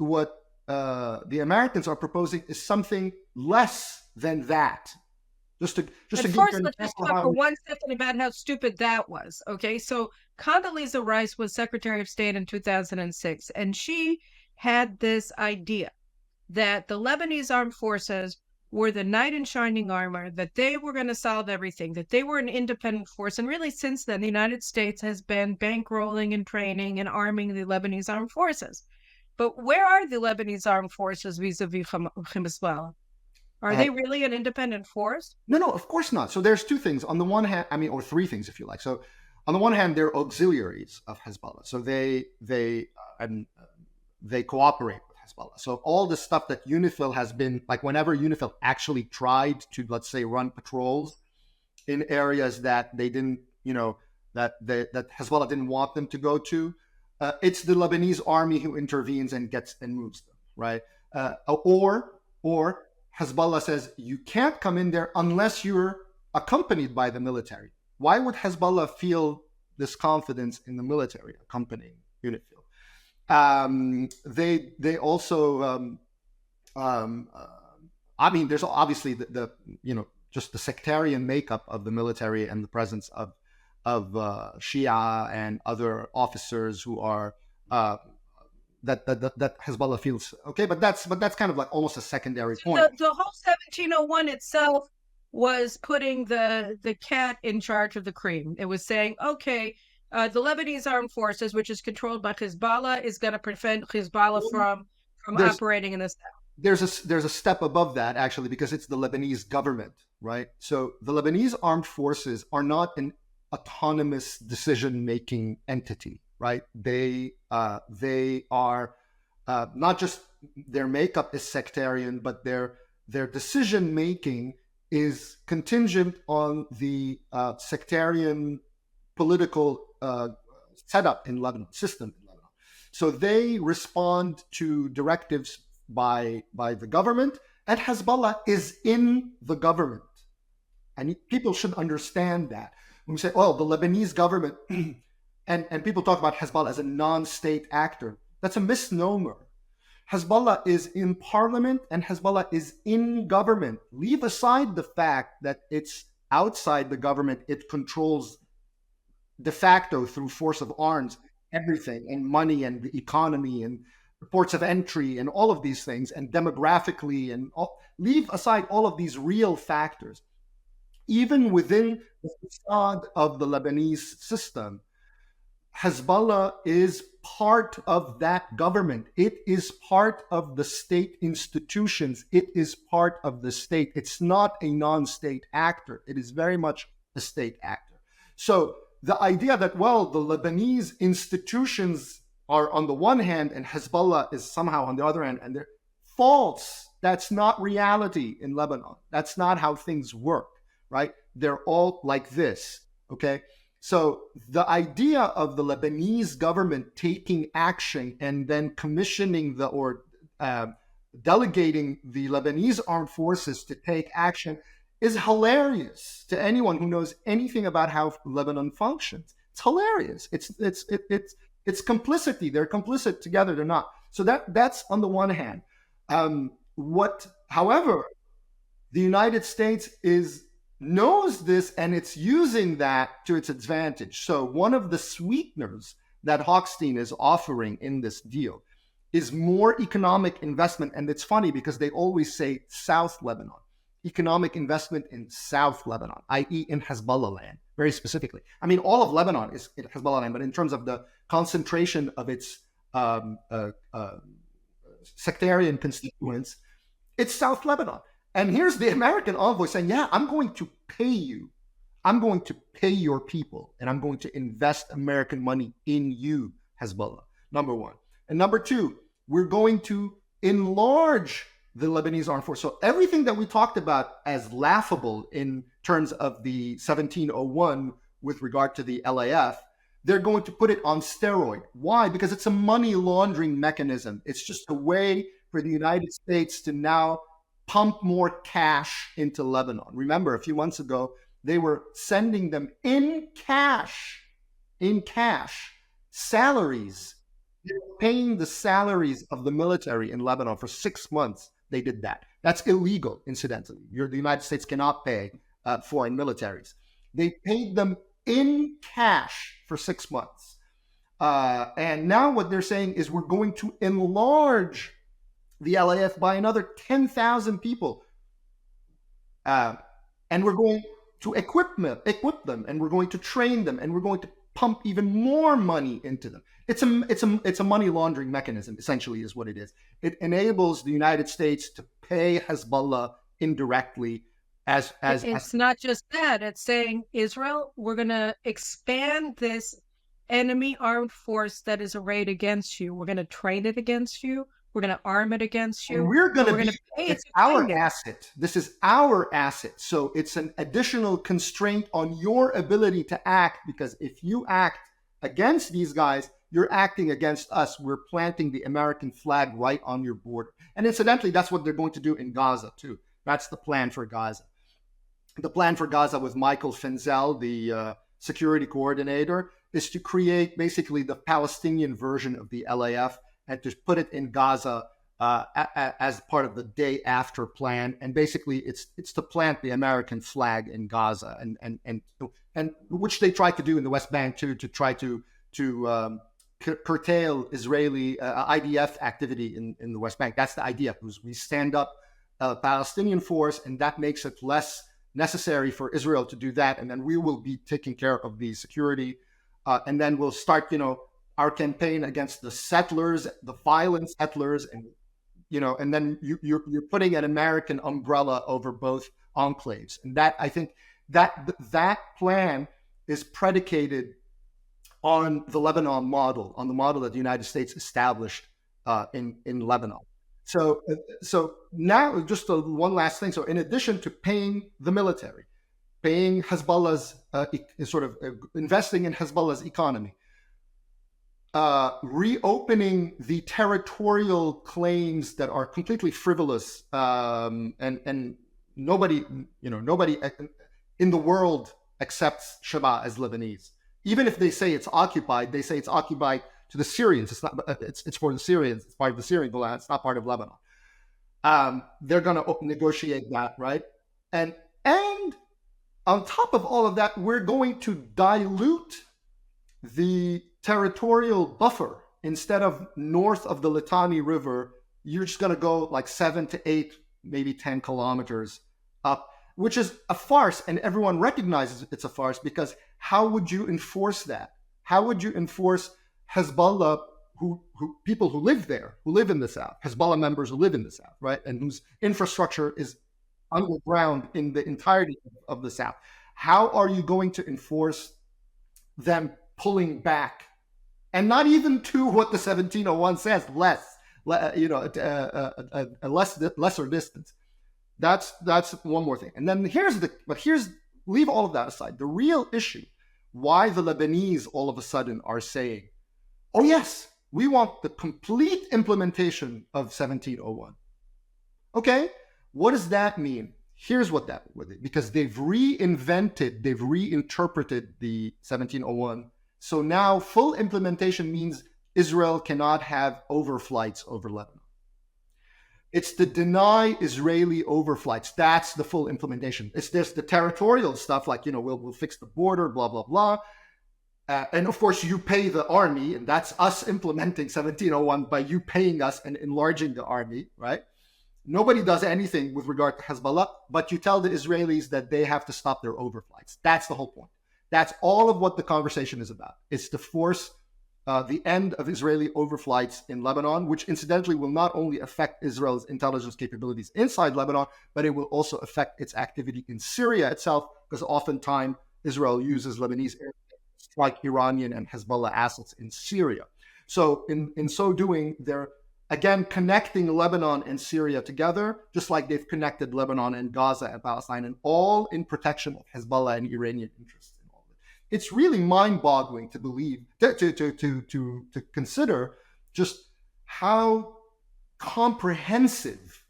the Americans are proposing is something less than that. Just to give you an Let's just example talk how for 1 second about how stupid that was. Okay, so Condoleezza Rice was Secretary of State in 2006, and she had this idea that the Lebanese armed forces were the knight in shining armor, that they were going to solve everything, that they were an independent force. And really, since then, the United States has been bankrolling and training and arming the Lebanese armed forces. But where are the Lebanese armed forces vis-a-vis Hezbollah? Are they really an independent force? No, of course not. So there's two things. On the one hand, I mean, or three things, if you like. So on the one hand, they're auxiliaries of Hezbollah. So they cooperate with Hezbollah. So all the stuff that UNIFIL has been, like whenever UNIFIL actually tried to, let's say, run patrols in areas that they didn't, that Hezbollah didn't want them to go to, it's the Lebanese army who intervenes and moves them, right? Or Hezbollah says you can't come in there unless you're accompanied by the military. Why would Hezbollah feel this confidence in the military accompanying UNIFIL? They also, I mean, there's obviously the just the sectarian makeup of the military and the presence of Shia and other officers who are that Hezbollah feels okay, but that's kind of like almost a secondary point. The whole 1701 itself was putting the cat in charge of the cream. It was saying, okay, the Lebanese armed forces, which is controlled by Hezbollah, is going to prevent Hezbollah from operating in the south. There's a step above that, actually, because it's the Lebanese government, right? So the Lebanese armed forces are not an autonomous decision-making entity, right? They are not just their makeup is sectarian, but their decision-making is contingent on the sectarian political setup in Lebanon, system in Lebanon. So they respond to directives by the government, and Hezbollah is in the government. And people should understand that. When we say, oh, the Lebanese government, and people talk about Hezbollah as a non-state actor, that's a misnomer. Hezbollah is in parliament and Hezbollah is in government. Leave aside the fact that it's outside the government, it controls de facto through force of arms everything, and money and the economy and ports of entry and all of these things, and demographically, and leave aside all of these real factors. Even within the facade of the Lebanese system, Hezbollah is part of that government. It is part of the state institutions. It is part of the state. It's not a non-state actor. It is very much a state actor. So the idea that, well, the Lebanese institutions are on the one hand and Hezbollah is somehow on the other hand, and they're false. That's not reality in Lebanon. That's not how things work, right? They're all like this, okay? So the idea of the Lebanese government taking action and then commissioning delegating the Lebanese armed forces to take action is hilarious to anyone who knows anything about how Lebanon functions. It's hilarious. It's complicity. They're complicit together. They're not. So that's on the one hand. However, the United States knows this, and it's using that to its advantage. So one of the sweeteners that Hochstein is offering in this deal is more economic investment. And it's funny because they always say South Lebanon, economic investment in South Lebanon, i.e. in Hezbollah land, very specifically. I mean, all of Lebanon is in Hezbollah land, but in terms of the concentration of its sectarian constituents, it's South Lebanon. And here's the American envoy saying, yeah, I'm going to pay you. I'm going to pay your people, and I'm going to invest American money in you, Hezbollah, number one. And number two, we're going to enlarge the Lebanese armed force. So everything that we talked about as laughable in terms of the 1701 with regard to the LAF, they're going to put it on steroid. Why? Because it's a money laundering mechanism. It's just a way for the United States to now pump more cash into Lebanon. Remember, a few months ago, they were sending them in cash, salaries. They were paying the salaries of the military in Lebanon for 6 months. They did that. That's illegal, incidentally. The United States cannot pay foreign militaries. They paid them in cash for 6 months. And now what they're saying is we're going to enlarge the LAF by another 10,000 people. And we're going to equip them, and we're going to train them, and we're going to pump even more money into them. It's a money laundering mechanism, essentially, is what it is. It enables the United States to pay Hezbollah indirectly it's not just that. It's saying, Israel, we're going to expand this enemy armed force that is arrayed against you. We're going to train it against you. We're going to arm it against you. And we're going to pay it. It's our asset. This is our asset. So it's an additional constraint on your ability to act, because if you act against these guys, you're acting against us. We're planting the American flag right on your border. And incidentally, that's what they're going to do in Gaza, too. That's the plan for Gaza. The plan for Gaza with Michael Finzel, the security coordinator, is to create basically the Palestinian version of the LAF and to put it in Gaza as part of the day after plan. And basically, it's to plant the American flag in Gaza, and which they tried to do in the West Bank too, to try to curtail Israeli IDF activity in the West Bank. That's the idea. Because we stand up a Palestinian force, and that makes it less necessary for Israel to do that, and then we will be taking care of the security, and then we'll start, our campaign against the settlers, the violent settlers, and then you're putting an American umbrella over both enclaves, and that, I think that plan is predicated on the Lebanon model, on the model that the United States established in Lebanon. So now just one last thing. So in addition to paying the military, paying Hezbollah's investing in Hezbollah's economy, reopening the territorial claims that are completely frivolous, and nobody in the world accepts Sheba as Lebanese. Even if they say it's occupied, they say it's occupied to the Syrians. It's not. It's for the Syrians. It's part of the Syrian land. It's not part of Lebanon. They're going to negotiate that, right? And on top of all of that, we're going to dilute the territorial buffer. Instead of north of the Litani River, you're just going to go like 7 to 8, maybe 10 kilometers up, which is a farce. And everyone recognizes it's a farce, because how would you enforce that? How would you enforce Hezbollah, who people who live there, who live in the south, Hezbollah members who live in the south, right, and whose infrastructure is underground in the entirety of the south? How are you going to enforce them pulling back, and not even to what the 1701 says, lesser distance? That's one more thing. And then leave all of that aside. The real issue, why the Lebanese all of a sudden are saying, oh yes, we want the complete implementation of 1701. Okay, what does that mean? Here's what that would be, because they've reinterpreted the 1701 So now full implementation means Israel cannot have overflights over Lebanon. It's the deny Israeli overflights. That's the full implementation. There's the territorial stuff like, we'll fix the border, blah, blah, blah. And of course, you pay the army, and that's us implementing 1701 by you paying us and enlarging the army, right? Nobody does anything with regard to Hezbollah, but you tell the Israelis that they have to stop their overflights. That's the whole point. That's all of what the conversation is about. It's to force the end of Israeli overflights in Lebanon, which incidentally will not only affect Israel's intelligence capabilities inside Lebanon, but it will also affect its activity in Syria itself, because oftentimes Israel uses Lebanese air to strike Iranian and Hezbollah assets in Syria. So in so doing, they're again connecting Lebanon and Syria together, just like they've connected Lebanon and Gaza and Palestine, and all in protection of Hezbollah and Iranian interests. It's really mind-boggling to believe, to consider just how comprehensive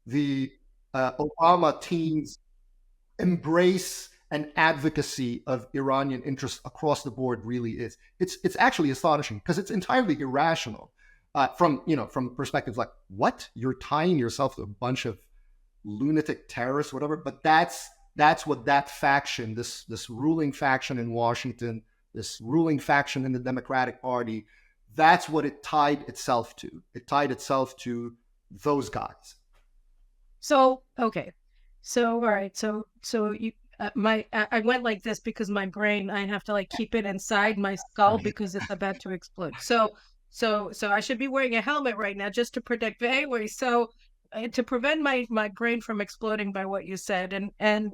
the Obama team's embrace and advocacy of Iranian interests across the board really is. It's actually astonishing because it's entirely irrational from perspectives like, what? You're tying yourself to a bunch of lunatic terrorists, whatever. But that's what that faction, this ruling faction in Washington, this ruling faction in the Democratic Party, that's what it tied itself to. It tied itself to those guys. So, okay. So, all right. So you, I went like this because my brain, I have to like keep it inside my skull because it's about to explode. So I should be wearing a helmet right now just to protect. But anyway, so to prevent my brain from exploding by what you said, and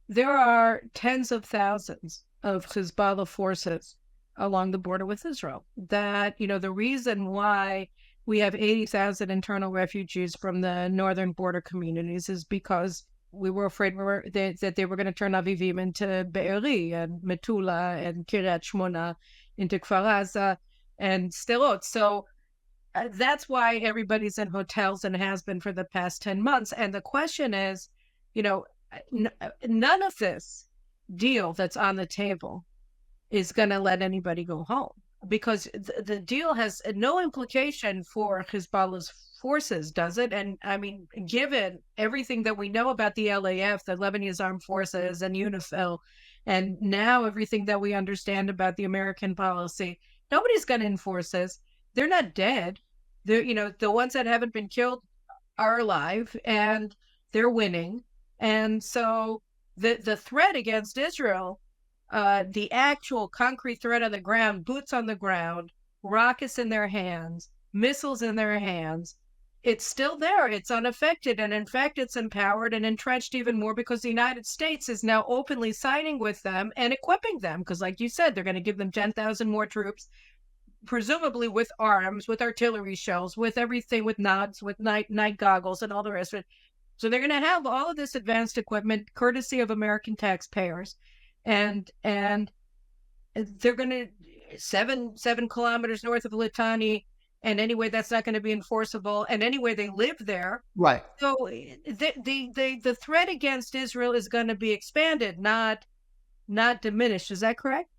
there are tens of thousands of Hezbollah forces along the border with Israel. That, the reason why we have 80,000 internal refugees from the northern border communities is because we were afraid that they were going to turn Avivim into Be'eri and Metula and Kiryat Shmona into Kfar Aza and Sderot. So that's why everybody's in hotels and has been for the past 10 months. And the question is, none of this deal that's on the table is going to let anybody go home, because the deal has no implication for Hezbollah's forces, does it? And I mean, given everything that we know about the LAF, the Lebanese Armed Forces, and UNIFIL, and now everything that we understand about the American policy, nobody's going to enforce this. They're not dead. They're, the ones that haven't been killed are alive and they're winning. And so the threat against Israel, the actual concrete threat on the ground, boots on the ground, rockets in their hands, missiles in their hands, it's still there. It's unaffected. And in fact, it's empowered and entrenched even more because the United States is now openly siding with them and equipping them. Because like you said, they're going to give them 10,000 more troops, presumably with arms, with artillery shells, with everything, with nods, with night goggles and all the rest of it. So they're going to have all of this advanced equipment, courtesy of American taxpayers, and they're going to 7 kilometers north of Litani, and anyway, that's not going to be enforceable. And anyway, they live there, right? So the threat against Israel is going to be expanded, not diminished. Is that correct?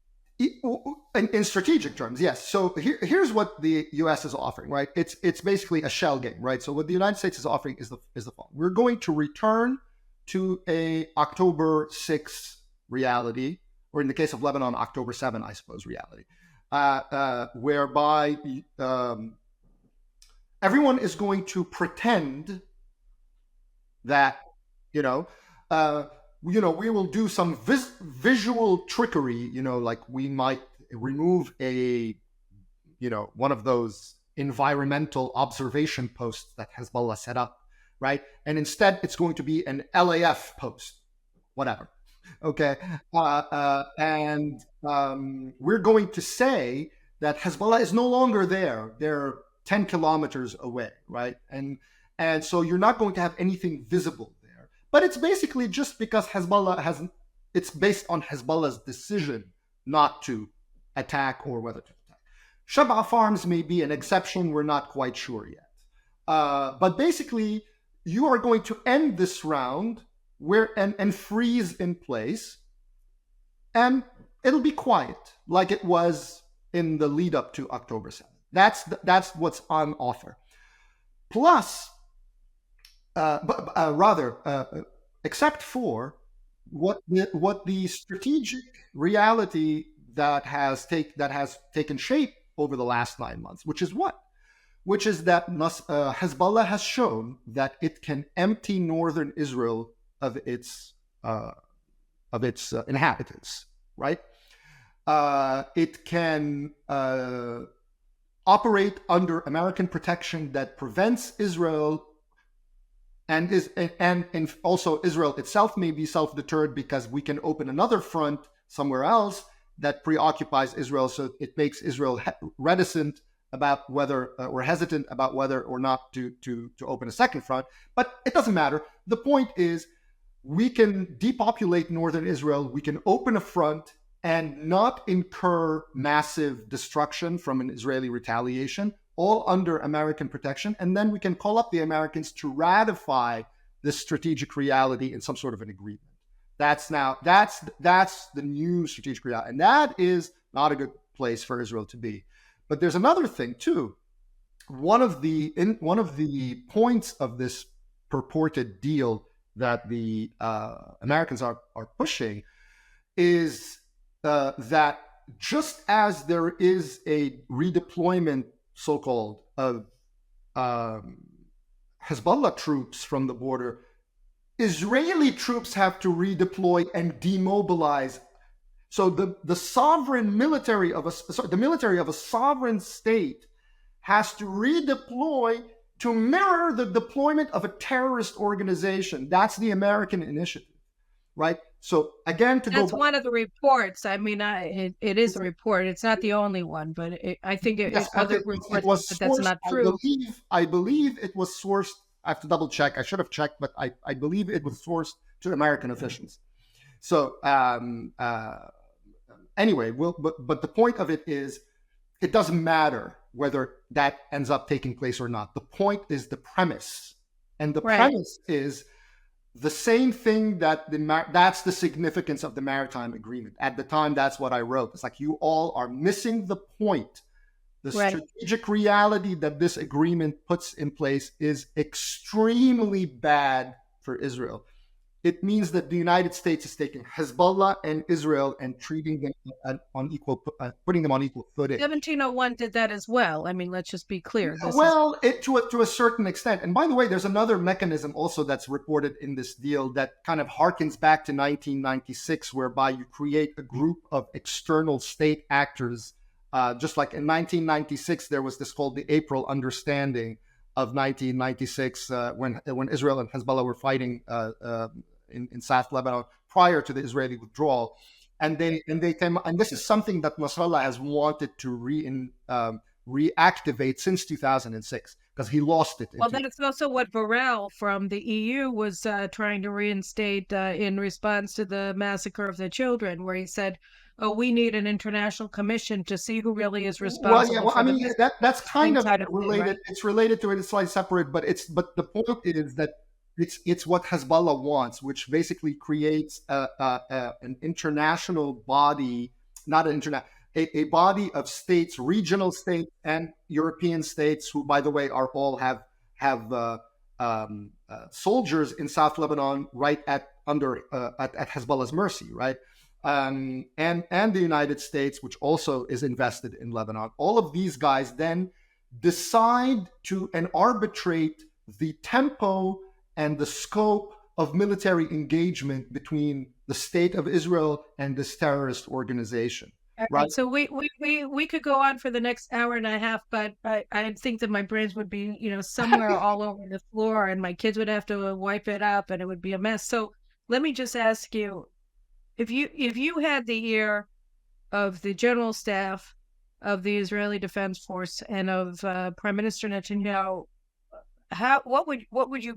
In strategic terms, yes. So here's what the U.S. is offering, right? It's basically a shell game, right? So what the United States is offering is the following: we're going to return to a October 6 reality, or in the case of Lebanon, October 7, I suppose, reality, whereby everyone is going to pretend that we will do some visual trickery, like we might remove one of those environmental observation posts that Hezbollah set up, right? And instead, it's going to be an LAF post, whatever. Okay. And we're going to say that Hezbollah is no longer there. They're 10 kilometers away, right? And so you're not going to have anything visible. But it's basically just because it's based on Hezbollah's decision not to attack or whether to attack. Shab'a Farms may be an exception. We're not quite sure yet. But basically, you are going to end this round and freeze in place. And it'll be quiet like it was in the lead up to October 7th. That's what's on offer. Plus, except for what the strategic reality that has taken shape over the last 9 months, which is that Hezbollah has shown that it can empty northern Israel of its inhabitants, right? It can operate under American protection that prevents Israel, and also Israel itself may be self-deterred because we can open another front somewhere else that preoccupies Israel, so it makes Israel reticent about whether or hesitant about whether or not to open a second front. But it doesn't matter. The point is, we can depopulate northern Israel, we can open a front and not incur massive destruction from an Israeli retaliation, all under American protection. And then we can call up the Americans to ratify this strategic reality in some sort of an agreement. That's the new strategic reality. And that is not a good place for Israel to be. But there's another thing too. One of the points of this purported deal that the Americans are pushing is that just as there is a redeployment, so-called, of Hezbollah troops from the border, Israeli troops have to redeploy and demobilize. So the military of a sovereign state has to redeploy to mirror the deployment of a terrorist organization. That's the American initiative, right? So again, that's one of the reports. I mean, it is a report. It's not the only one, but I think other reports that that's not true. I believe it was sourced. I have to double check. I should have checked, but I believe it was sourced to American officials. So anyway, but the point of it is, it doesn't matter whether that ends up taking place or not. The point is the premise, and the premise is the same thing that's the significance of the maritime agreement. At the time, that's what I wrote. It's like, you all are missing the point. The strategic reality that this agreement puts in place is extremely bad for Israel. It means that the United States is taking Hezbollah and Israel and treating them putting them on equal footing. 1701 did that as well. I mean, let's just be clear. To a certain extent. And by the way, there's another mechanism also that's reported in this deal that kind of harkens back to 1996, whereby you create a group of external state actors. Just like in 1996, there was this called the April Understanding of 1996, when Israel and Hezbollah were fighting in South Lebanon prior to the Israeli withdrawal, and they came. And this is something that Nasrallah has wanted to reactivate since 2006, because he lost it. Well, that's also what Borrell from the EU was trying to reinstate in response to the massacre of the children, where he said, "Oh, we need an international commission to see who really is responsible." That's kind of related. Right? It's related to it. It's slightly separate, but the point is that it's what Hezbollah wants, which basically creates an international body, a body of states, regional states and European states, who, by the way, all have soldiers in South Lebanon right at Hezbollah's mercy, right? And the United States, which also is invested in Lebanon. All of these guys then decide to and arbitrate the tempo and the scope of military engagement between the state of Israel and this terrorist organization. Right. So we could go on for the next hour and a half, but I think that my brains would be, somewhere all over the floor, and my kids would have to wipe it up, and it would be a mess. So let me just ask you, if you had the ear of the General Staff of the Israeli Defense Force and of Prime Minister Netanyahu, what would be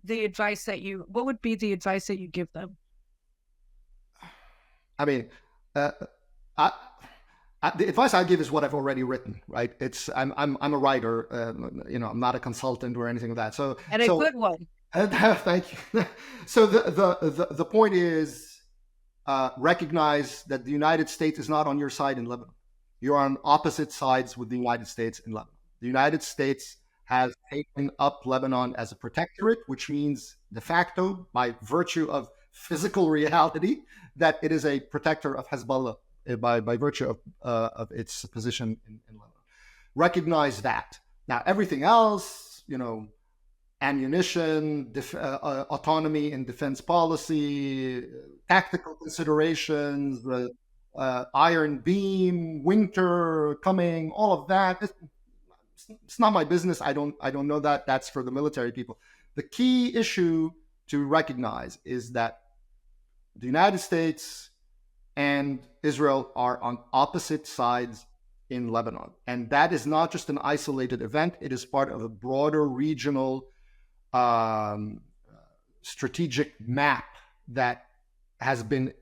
the advice that you give them? I mean, the advice I give is what I've already written, right? I'm a writer, I'm not a consultant or anything like that. So a good one. Thank you. So the point is, recognize that the United States is not on your side in Lebanon. You're on opposite sides with the United States in Lebanon. The United States has taken up Lebanon as a protectorate, which means de facto, by virtue of physical reality, that it is a protector of Hezbollah by virtue of its position in Lebanon. Recognize that. Now, everything else, ammunition, autonomy in defense policy, tactical considerations, Iron Beam, winter coming, all of that. It's not my business. I don't know that. That's for the military people. The key issue to recognize is that the United States and Israel are on opposite sides in Lebanon. And that is not just an isolated event. It is part of a broader regional strategic map that has been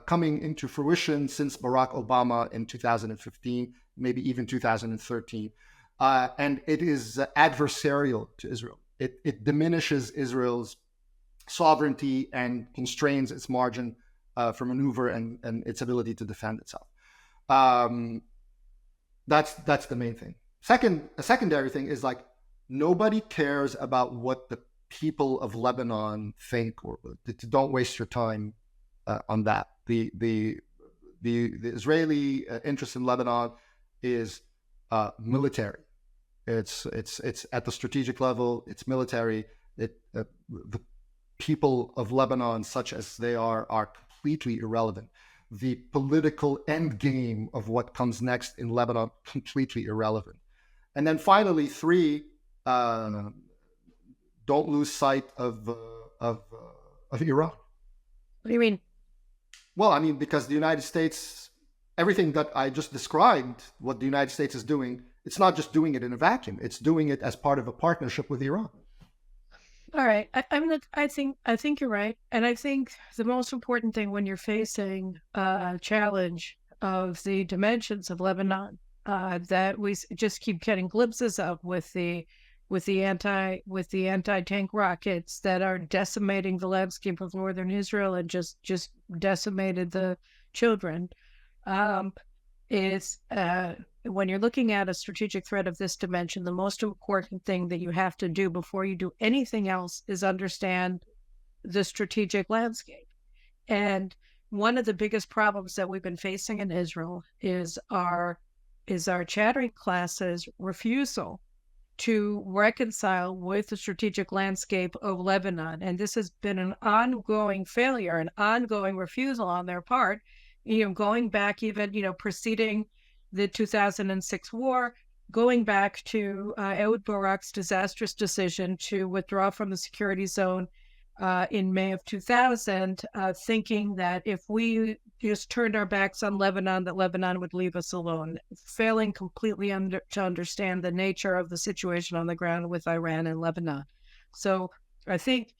coming into fruition since Barack Obama in 2015, maybe even 2013. And it is adversarial to Israel. It diminishes Israel's sovereignty and constrains its margin for maneuver and its ability to defend itself. That's the main thing. A secondary thing is nobody cares about what the people of Lebanon think, or don't waste your time on that. The Israeli interest in Lebanon is military. It's at the strategic level. It's military. The people of Lebanon, such as they are completely irrelevant. The political end game of what comes next in Lebanon, completely irrelevant. And then finally, 3, don't lose sight of Iran. What do you mean? Well, I mean, because the United States, everything that I just described, what the United States is doing, it's not just doing it in a vacuum. It's doing it as part of a partnership with Iran. All right. I think you're right. And I think the most important thing when you're facing a challenge of the dimensions of Lebanon that we just keep getting glimpses of with the anti-tank rockets that are decimating the landscape of northern Israel and just decimated the children, is when you're looking at a strategic threat of this dimension, the most important thing that you have to do before you do anything else is understand the strategic landscape. And one of the biggest problems that we've been facing in Israel is our chattering class's refusal to reconcile with the strategic landscape of Lebanon. And this has been an ongoing failure, an ongoing refusal on their part, going back even, preceding the 2006 war, going back to Ehud Barak's disastrous decision to withdraw from the security zone in May of 2000, thinking that if we just turned our backs on Lebanon, that Lebanon would leave us alone, failing completely to understand the nature of the situation on the ground with Iran and Lebanon. So I think,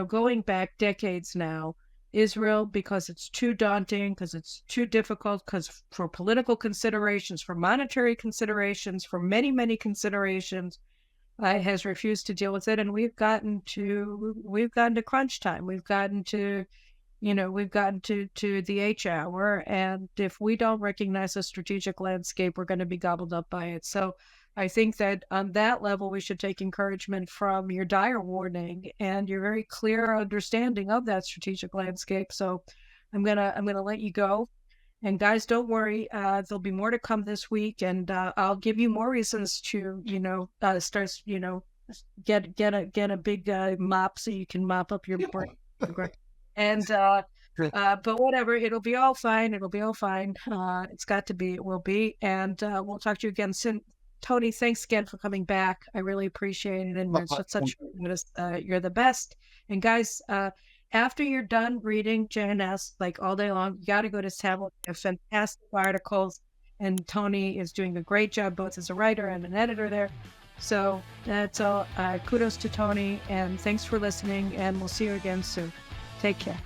going back decades now, Israel, because it's too daunting, because it's too difficult, because for political considerations, for monetary considerations, for many, many considerations, has refused to deal with it. And we've gotten to crunch time. We've gotten to the H hour. And if we don't recognize the strategic landscape, we're going to be gobbled up by it. So I think that on that level, we should take encouragement from your dire warning and your very clear understanding of that strategic landscape. So I'm gonna let you go. And guys, don't worry. There'll be more to come this week, and I'll give you more reasons to start get a big mop so you can mop up your brain. And but whatever, it'll be all fine. It'll be all fine. It's got to be. It will be. And we'll talk to you again soon. Tony, thanks again for coming back. I really appreciate it. And you're the best. And guys, after you're done reading JNS all day long, you got to go to Tablet. They have fantastic articles. And Tony is doing a great job, both as a writer and an editor there. So that's all. Kudos to Tony. And thanks for listening. And we'll see you again soon. Take care.